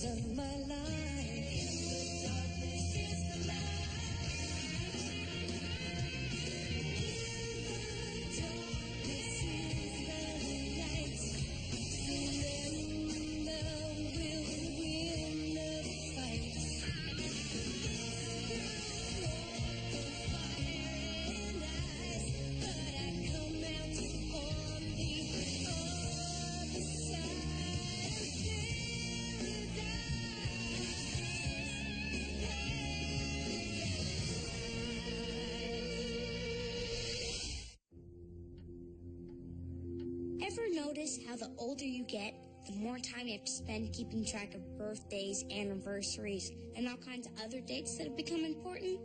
darkness of my life. The darkness is the light. The darkness is the light. Surrender will win the fight. The fire and ice, but I come out on the other side of paradise. Ever notice how the older you get, the more time you have to spend keeping track of birthdays, anniversaries, and all kinds of other dates that have become important?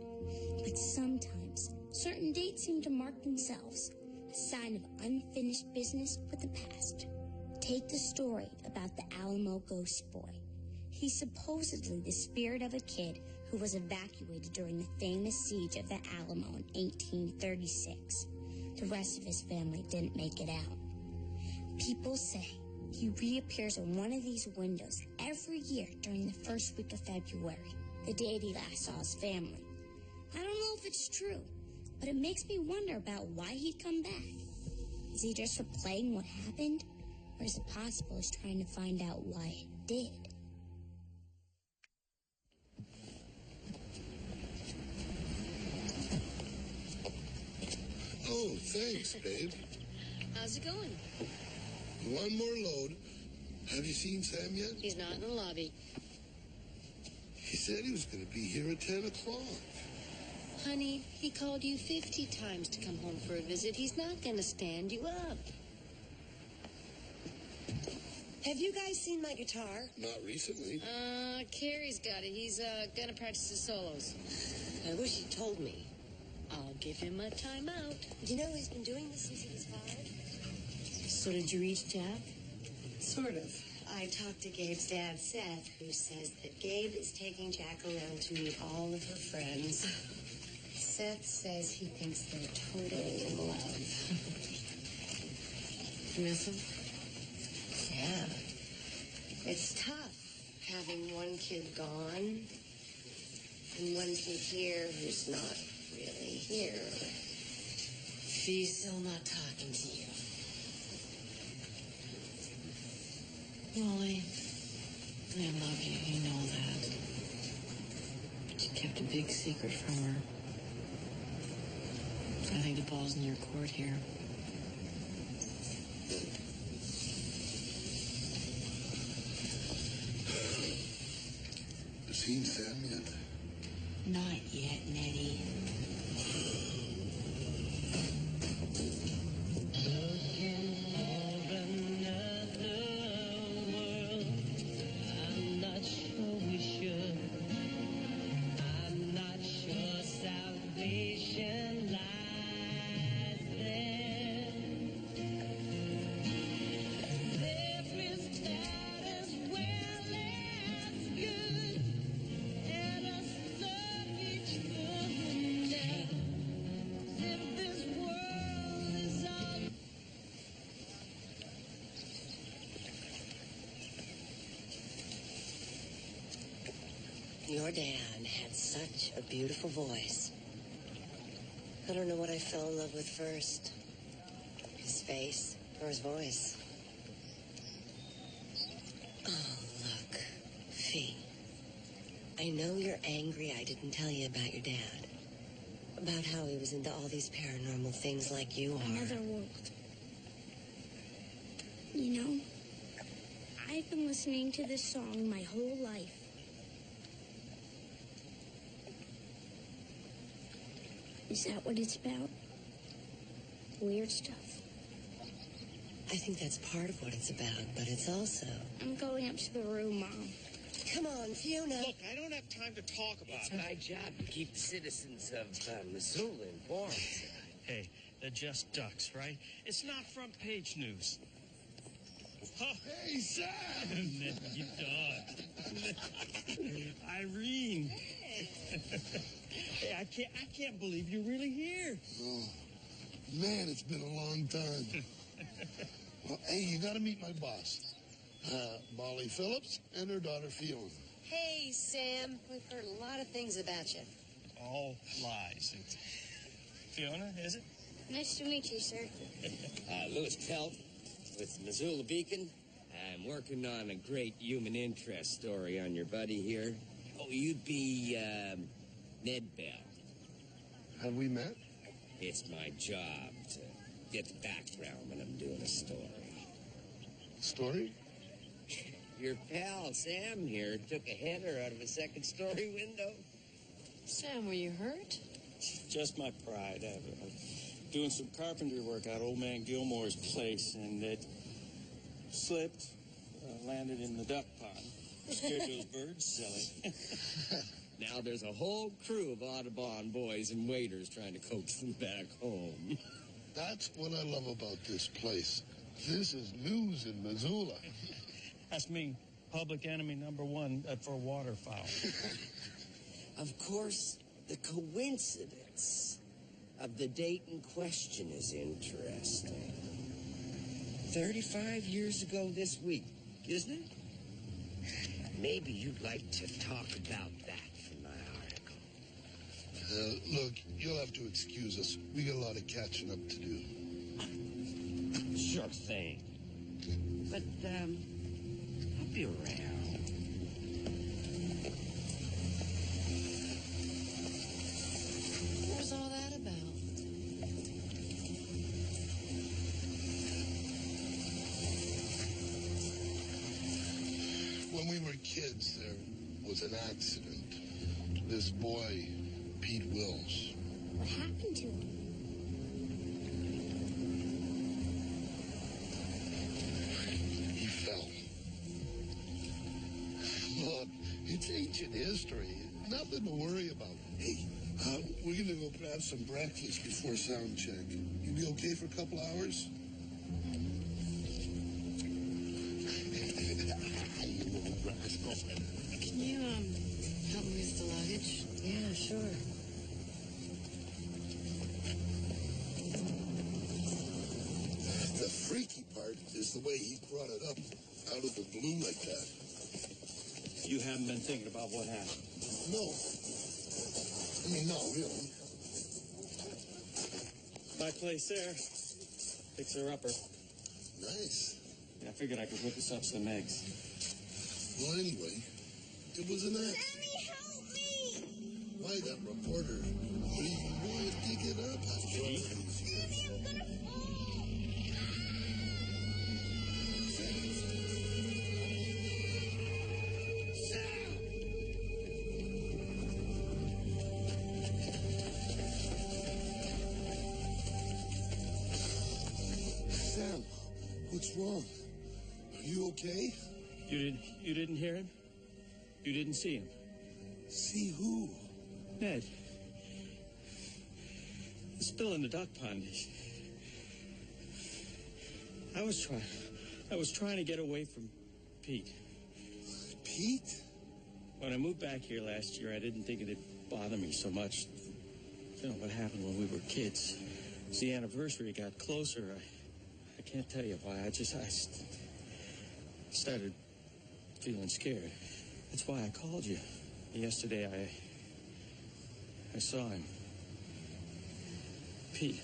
But sometimes, certain dates seem to mark themselves, a sign of unfinished business with the past. Take the story about the Alamo ghost boy. He's supposedly the spirit of a kid who was evacuated during the famous siege of the Alamo in 1836. The rest of his family didn't make it out. People say he reappears in one of these windows every year during the first week of February, the date he last saw his family. I don't know if it's true, but it makes me wonder about why he'd come back. Is he just replaying what happened? Or is it possible he's trying to find out why it did? Oh, thanks, babe. How's it going? One more load. Have you seen Sam yet? He's not in the lobby. He said he was going to be here at 10 o'clock. Honey, he called you 50 times to come home for a visit. He's not going to stand you up. Have you guys seen my guitar? Not recently. Carrie's got it. He's gonna practice his solos. I wish he'd told me. I'll give him a timeout. You know he's been doing this since he was 5? So did you reach Jeff? Sort of. I talked to Gabe's dad, Seth, who says that Gabe is taking Jack around to meet all of her friends. Seth says he thinks they're totally in love. You miss him? Yeah. It's tough having one kid gone and one kid here who's not really here. She's still not talking to you. Molly, I love you. You know that. But you kept a big secret from her. I think the ball's in your court here. Seen Sam yet? Not yet, Nettie. Looking for another world. I'm not sure we should. I'm not sure salvation lies there. There is bad as well as good. Let us love each other. If this world is all. Your dad had such a beautiful voice. I don't know what I fell in love with first. His face or his voice. Oh, look. Fee. I know you're angry I didn't tell you about your dad. About how he was into all these paranormal things like you are. Another world. You know, I've been listening to this song my whole life. Is that what it's about? Weird stuff. I think that's part of what it's about, but it's also... I'm going up to the room, Mom. Come on, Fiona. Look, I don't have time to talk about It's it. my job to keep the citizens of Missoula informed. Hey, they're just ducks, right? It's not front page news. Oh, Hey, Sam! you dog. Irene. Hey, I can't believe you're really here. Oh, man, it's been a long time. Well, hey, you got to meet my boss. Molly Phillips and her daughter Fiona. Hey, Sam. We've heard a lot of things about you. All lies. It's Fiona, is it? Nice to meet you, sir. Louis Pelt with Missoula Beacon. I'm working on a great human interest story on your buddy here. Oh, you'd be, Ned Bell. Have we met? It's my job to get the background when I'm doing a story. Story? Your pal, Sam, here, took a header out of a second-story window. Sam, were you hurt? Just my pride. I'm doing some carpentry work out old man Gilmore's place, and it slipped, landed in the duck pond. Scared those birds silly. Now there's a whole crew of Audubon boys and waiters trying to coax them back home. That's what I love about this place. This is news in Missoula. That's me, public enemy #1 for waterfowl. Of course, the coincidence of the date in question is interesting. 35 years ago this week, isn't it? Maybe you'd like to talk about that for my article. Look, you'll have to excuse us. We got a lot of catching up to do. Sure thing. But, I'll be around. What was all that about? When we were kids, there was an accident. This boy, Pete Wills. What happened to him? He fell. Look, it's ancient history. Nothing to worry about. Hey, we're going to go grab some breakfast before sound check. You be okay for a couple hours? Can you, help me with the luggage? Yeah, sure. The freaky part is the way he brought it up out of the blue like that. You haven't been thinking about what happened? No. I mean, no, really. My place there. Fixer-upper. Nice. I figured I could whip us up some eggs. Well, anyway, it was an accident. Sammy, help me! Why, that reporter, he wanted to dig it up after all these years. Sammy, I'm gonna fall! Sam, what's wrong? Are you okay? You didn't hear him? You didn't see him? See who? Ned. He's still in the duck pond. I was trying to get away from Pete. Pete? When I moved back here last year, I didn't think it'd bother me so much. You know what happened when we were kids. As the anniversary got closer, I can't tell you why. I started feeling scared. That's why I called you. Yesterday, I saw him. Pete,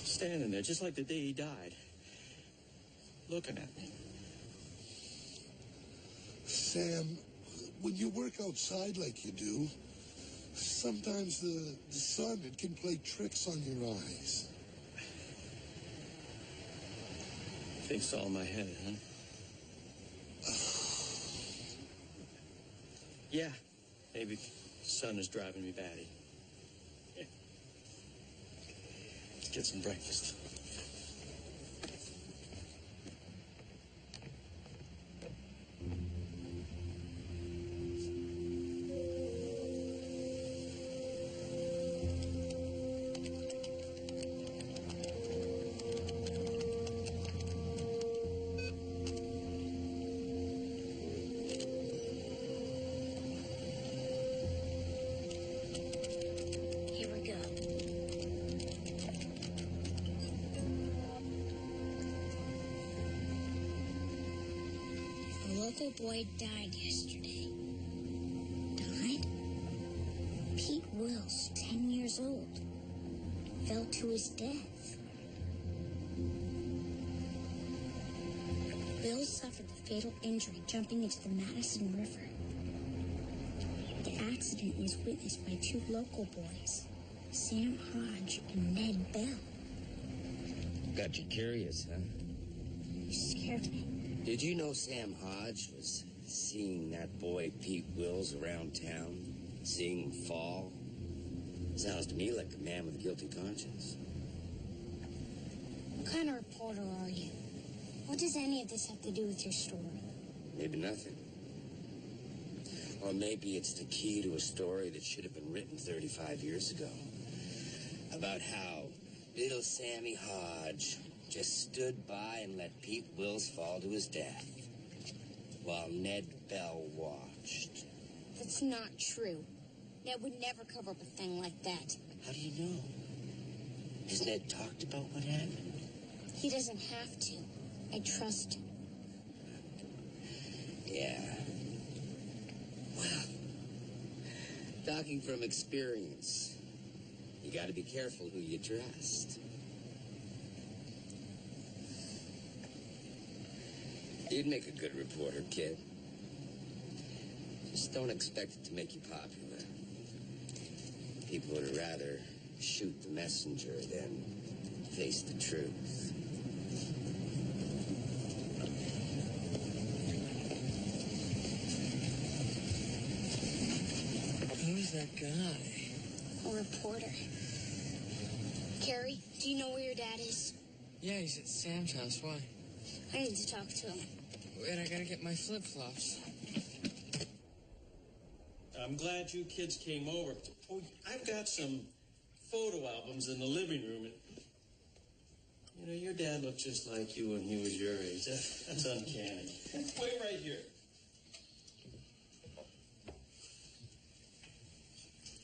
standing there, just like the day he died, looking at me. Sam, when you work outside like you do, sometimes the sun, it can play tricks on your eyes. Think's all in my head, huh? Yeah, maybe the sun is driving me batty. Yeah. Let's get some breakfast. Here we go. local boy died yesterday. Died? Pete Wills, 10 years old, fell to his death. Bill suffered the fatal injury jumping into the Madison River. The accident was witnessed by two local boys, Sam Hodge and Ned Bell. Got you curious, huh? You scared me. Did you know Sam Hodge was seeing that boy Pete Wills around town, seeing him fall? Sounds to me like a man with a guilty conscience. What kind of reporter are you? What does any of this have to do with your story? Maybe nothing. Or maybe it's the key to a story that should have been written 35 years ago. About how little Sammy Hodge just stood by and let Pete Wills fall to his death while Ned Bell watched. That's not true. Ned would never cover up a thing like that. How do you know? Has Ned talked about what happened? He doesn't have to. I trust him. Yeah. Well, talking from experience, you gotta be careful who you trust. You'd make a good reporter, kid. Just don't expect it to make you popular. People would rather shoot the messenger than face the truth. Who's that guy? A reporter. Carrie, do you know where your dad is? Yeah, he's at Sam's house. Why? I need to talk to him. Wait, I gotta get my flip-flops. I'm glad you kids came over. Oh, I've got some photo albums in the living room. And, you know, your dad looked just like you when he was your age. That's uncanny. Wait right here.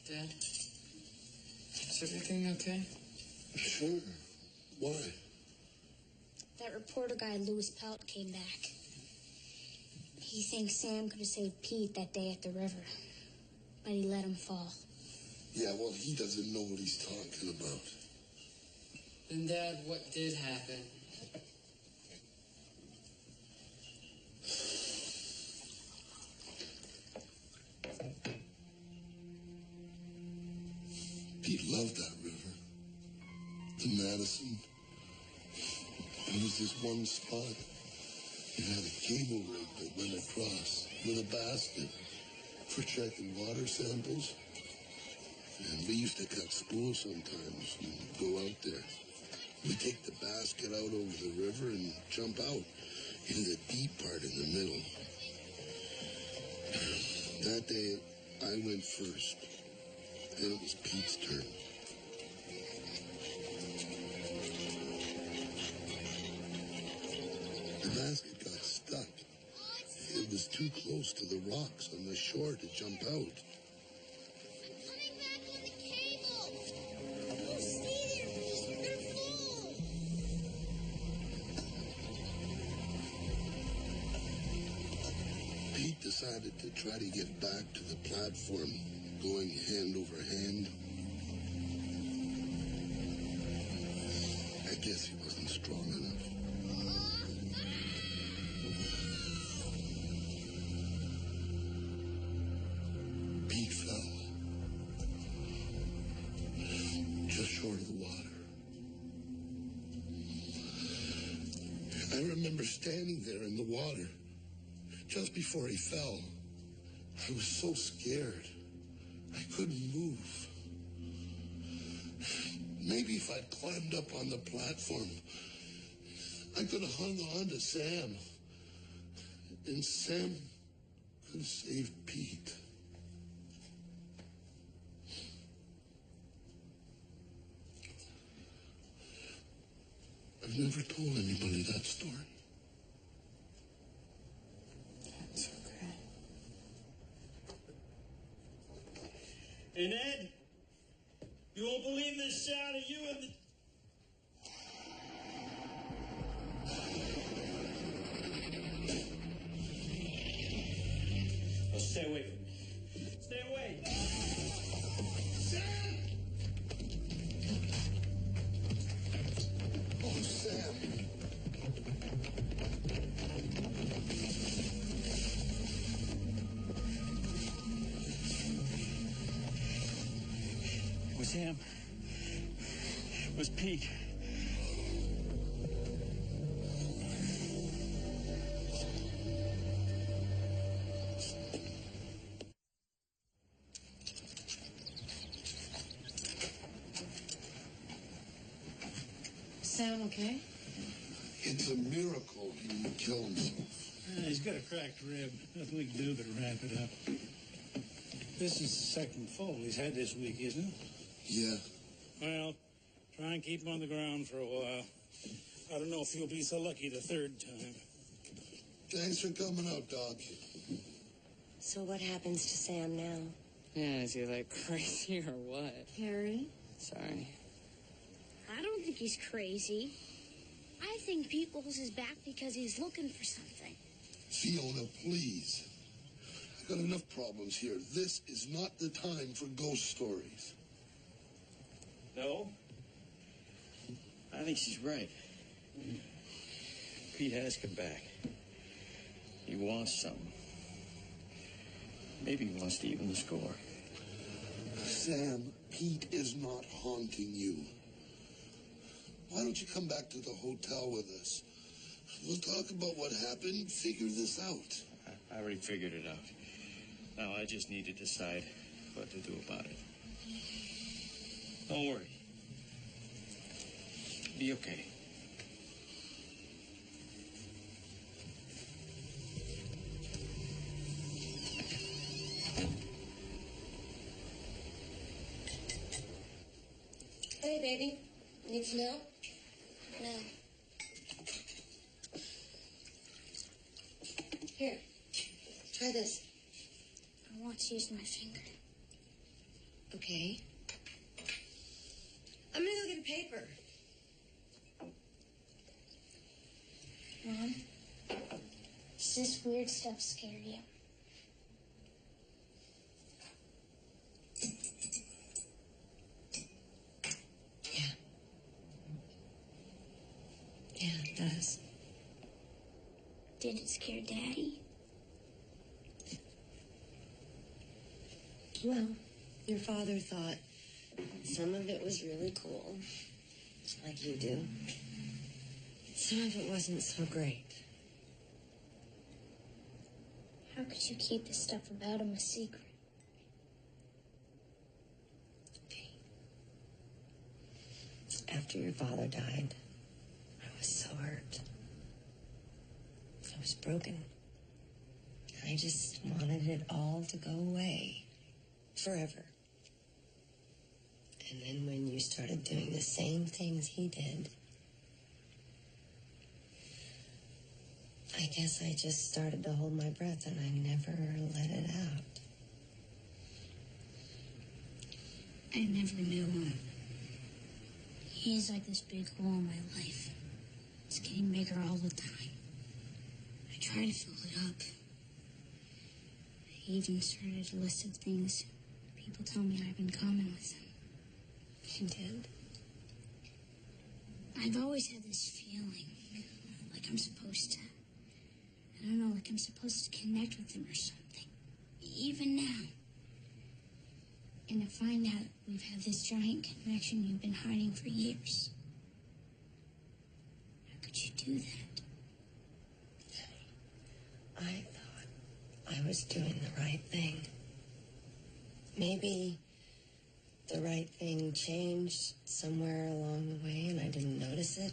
Dad, is everything okay? Sure. Why? That reporter guy, Louis Pelt, came back. He thinks Sam could have saved Pete that day at the river, but he let him fall. Yeah, well, he doesn't know what he's talking about. Then, Dad, what did happen? Pete loved that river. The Madison. There was this one spot. It had a cable rig that went across with a basket for checking water samples. And we used to cut spools sometimes and go out there. We'd take the basket out over the river and jump out into the deep part in the middle. That day, I went first. Then it was Pete's turn. The basket got stuck. It was too close to the rocks on the shore to jump out. I'm coming back on the cable. Oh, stay there, please. They're full. Pete decided to try to get back to the platform, going hand over hand. I guess he wasn't strong enough. Pete fell. Just short of the water. I remember standing there in the water just before he fell. I was so scared. I couldn't move. Maybe if I'd climbed up on the platform, I could have hung on to Sam. And Sam could have saved Pete. I've never told anybody that story. That's okay. Hey, Ned, you won't believe this shot of you and the... Stay away from me. Stay away. Sam! Oh, Sam. It was him. It was Pete. Sam okay? It's a miracle he didn't kill himself. He's got a cracked rib. Nothing we can do but ramp it up. This is the second fall he's had this week, isn't it? Yeah. Well, try and keep him on the ground for a while. I don't know if he'll be so lucky the third time. Thanks for coming out, Doc. So what happens to Sam now? Yeah, is he like crazy or what? Harry? Sorry. I don't think he's crazy. I think Pete rolls his back because he's looking for something. Fiona, please. I've got enough problems here. This is not the time for ghost stories. No? I think she's right. Pete has come back. He wants something. Maybe he wants to even the score. Sam, Pete is not haunting you. Why don't you come back to the hotel with us? We'll talk about what happened, figure this out. I already figured it out. Now I just need to decide what to do about it. Don't worry. Be okay. Hey, baby. Need some help? No. Here. Try this. I want to use my finger. Okay. I'm gonna go get a paper. Mom, does this weird stuff scare you? Yeah. Yeah, it does. Did it scare Daddy? Well, your father thought some of it was really cool, like you do. Some of it wasn't so great. How could you keep this stuff about him a secret? After your father died, I was so hurt. I was broken. I just wanted it all to go away. Forever. And then when you started doing the same things he did, I guess I just started to hold my breath and I never let it out. I never knew him. He's like this big hole in my life. It's getting bigger all the time. I try to fill it up. I even started a list of things people tell me I have in common with him. You did? I've always had this feeling, like I'm supposed to. I don't know, like I'm supposed to connect with him or something. Even now. And to find out we've had this giant connection you've been hiding for years. How could you do that? I thought I was doing the right thing. Maybe the right thing changed somewhere along the way and I didn't notice it.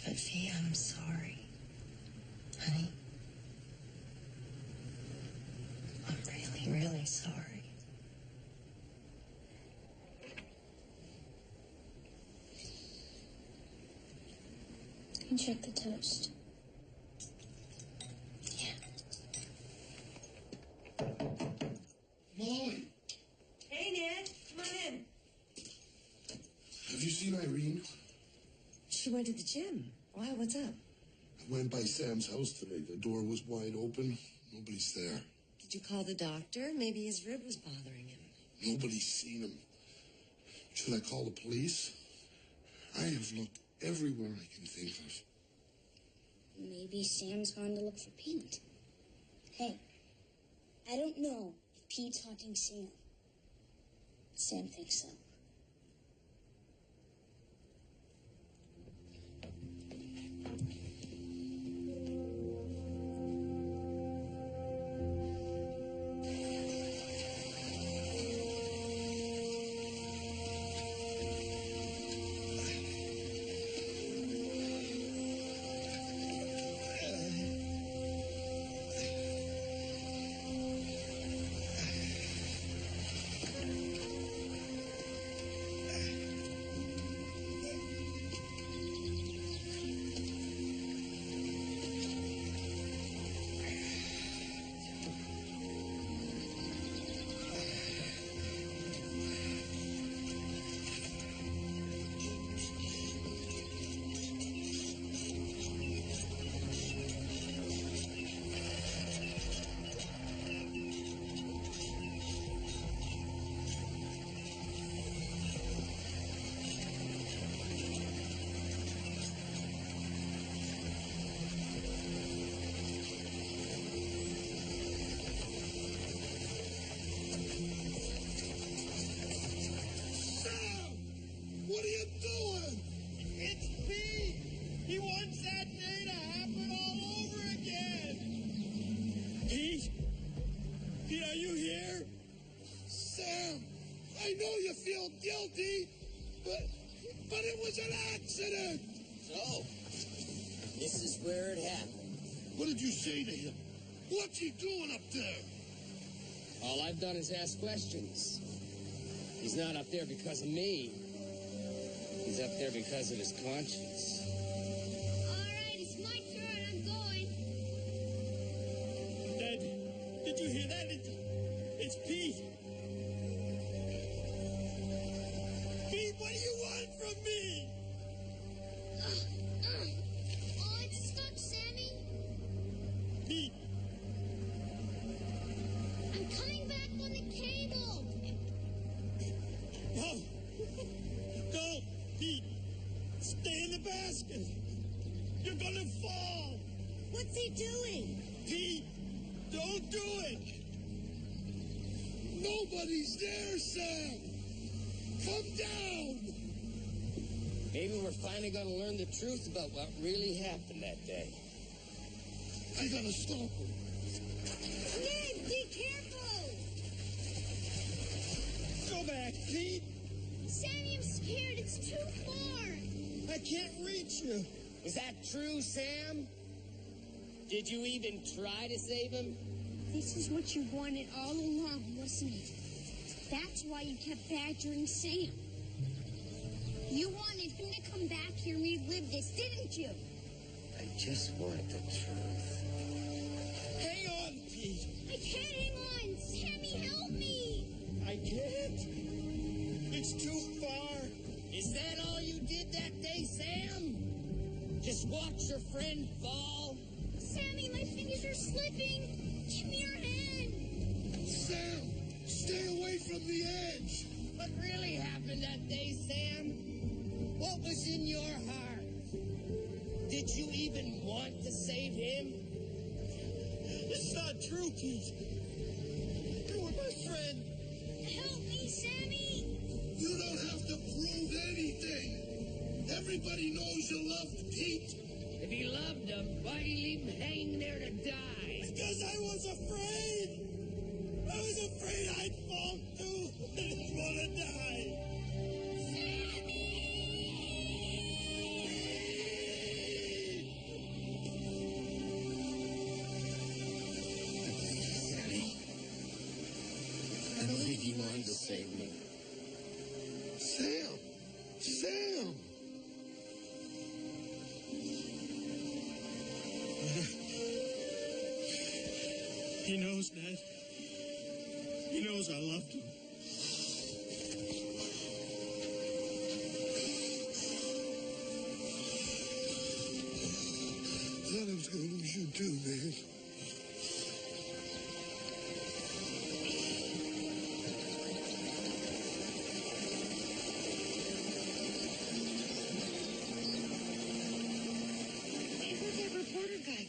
But Fee, I'm sorry. Honey, I'm really, really sorry. And check the toast. Yeah. Molly, Hey, Ned, come on in. have you seen Irene? She went to the gym. Why? What's up? I went by Sam's house today. The door was wide open. Nobody's there. Did you call the doctor? Maybe his rib was bothering him. Nobody's seen him. Should I call the police? I have looked everywhere I can think of. Maybe Sam's gone to look for Pete. Hey, I don't know if Pete's hunting Sam. Sam thinks so. What are you doing? It's Pete! He wants that day to happen all over again! Pete? Pete, are you here? Sam, I know you feel guilty, but it was an accident. So, this is where it happened. What did you say to him? What's he doing up there? All I've done is ask questions. He's not up there because of me. He's up there because of his conscience. All right, it's my turn. I'm going. Dad, did you hear that? It's Pete. Pete, what do you want from me? Oh, it's stuck, Sammy. Pete, I'm coming back on the cable. no. Don't, Pete. Stay in the basket. You're gonna fall. What's he doing? Pete, don't do it. Nobody's there, Sam. Come down. Maybe we're finally going to learn the truth about what really happened that day. I gotta stop him. Ned, be careful. Go back, Pete. Sammy, I'm scared. It's too far. I can't reach you. Is that true, Sam? Did you even try to save him? This is what you wanted all along, wasn't it? That's why you kept badgering Sam. You wanted him to come back here and relive this, didn't you? I just wanted the truth. Hang on, Pete. I can't hang on. Sammy, help me. I can't. It's too far. Is that all you did that day, Sam? Just watch your friend fall? Sammy, my fingers are slipping. Give me your hand. Sam, stay away from the edge. What really happened that day, Sam? What was in your heart? Did you even want to save him? It's not true, Pete. You were my friend. Help me, Sammy. You don't have to prove anything. Everybody knows you loved Pete. If he loved him, why'd he leave him hanging there to die? Because I was afraid. I was afraid I'd fall too and want to die. Sammy, I believe you wanted to save me. Sam! Sam! He knows, Dad. He knows I loved him. I thought I was going to lose you too, man.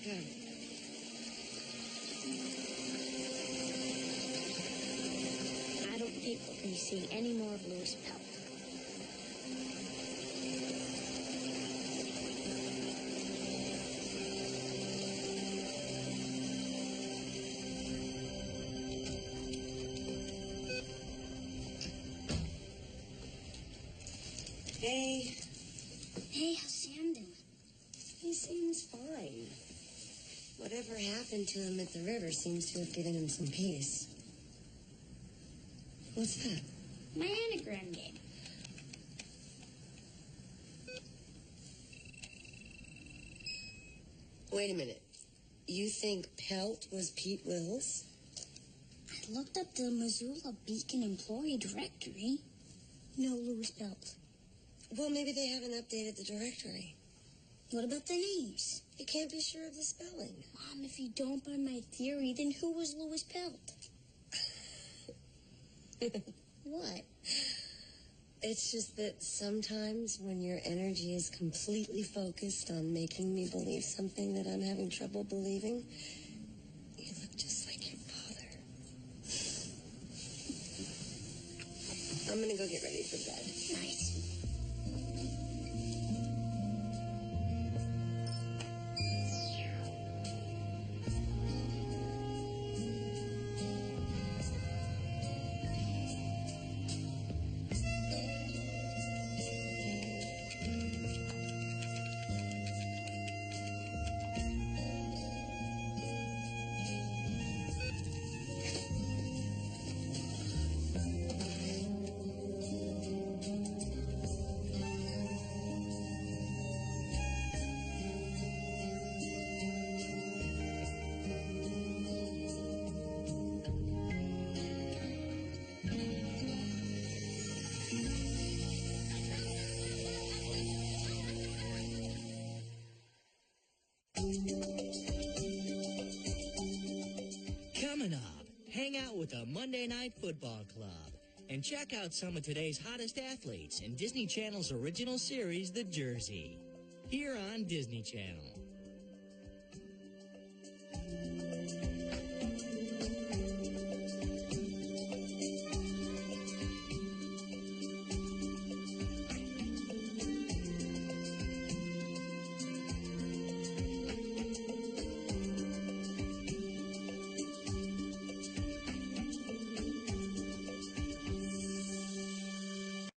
Good. I don't think we're going to see any more of Louis Pelt. Hey. Hey, how's Sam doing? He seems fine. Whatever happened to him at the river seems to have given him some peace. What's that? My anagram game. Wait a minute. You think Pelt was Pete Wills? I looked up the Missoula Beacon employee directory. No Louis Pelt. Well, maybe they haven't updated the directory. What about the names? You can't be sure of the spelling. Mom, if you don't buy my theory, then who was Louis Pelt? What? It's just that sometimes when your energy is completely focused on making me believe something that I'm having trouble believing, you look just like your father. I'm gonna go get ready for bed. Nice. Coming up, hang out with the Monday Night Football Club and check out some of today's hottest athletes in Disney Channel's original series, The Jersey, here on Disney Channel.